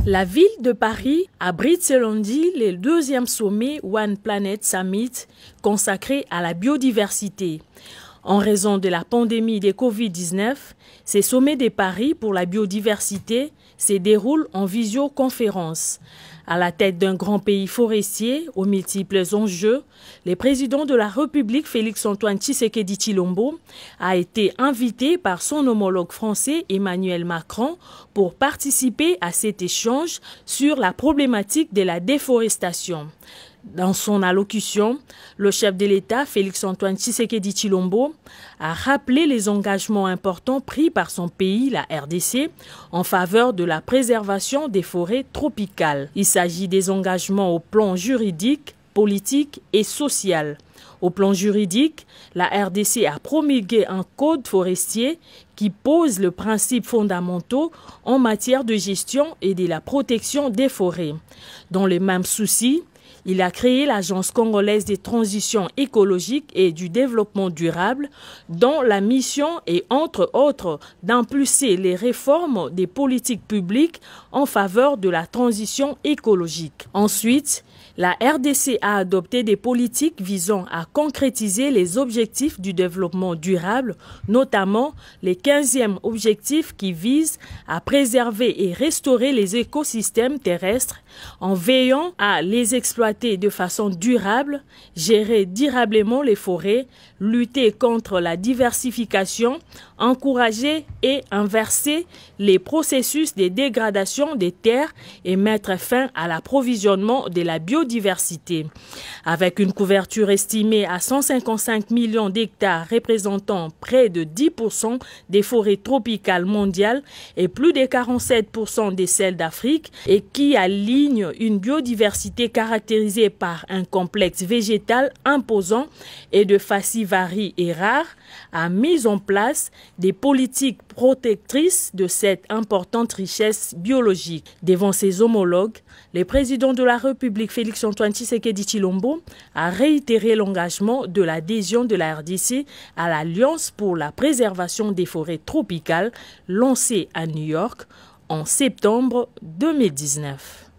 La ville de Paris abrite ce lundi le deuxième sommet One Planet Summit consacré à la biodiversité. En raison de la pandémie de Covid-19, ces sommets de Paris pour la biodiversité se déroulent en visioconférence. À la tête d'un grand pays forestier aux multiples enjeux, le président de la République Félix-Antoine Tshisekedi Tshilombo a été invité par son homologue français Emmanuel Macron pour participer à cet échange sur la problématique de la déforestation. Dans son allocution, le chef de l'État, Félix-Antoine Tshisekedi Tshilombo, a rappelé les engagements importants pris par son pays, la RDC, en faveur de la préservation des forêts tropicales. Il s'agit des engagements au plan juridique, politique et social. Au plan juridique, la RDC a promulgué un code forestier qui pose les principes fondamentaux en matière de gestion et de la protection des forêts. Dans le même souci, il a créé l'Agence congolaise des transitions écologiques et du développement durable, dont la mission est, entre autres, d'impulser les réformes des politiques publiques en faveur de la transition écologique. Ensuite, la RDC a adopté des politiques visant à concrétiser les objectifs du développement durable, notamment les 15e objectifs qui visent à préserver et restaurer les écosystèmes terrestres en veillant à les exploiter de façon durable, gérer durablement les forêts, lutter contre la diversification, encourager et inverser les processus de dégradation des terres et mettre fin à l'approvisionnement de la biodiversité. Avec une couverture estimée à 155 millions d'hectares représentant près de 10% des forêts tropicales mondiales et plus de 47% des celles d'Afrique et qui aligne une biodiversité caractérisée par un complexe végétal imposant et de facies et rares, a mis en place des politiques protectrices de cette importante richesse biologique. Devant ses homologues, le président de la République Félix-Antoine Tshisekedi Tshilombo a réitéré l'engagement de l'adhésion de la RDC à l'Alliance pour la préservation des forêts tropicales lancée à New York en septembre 2019.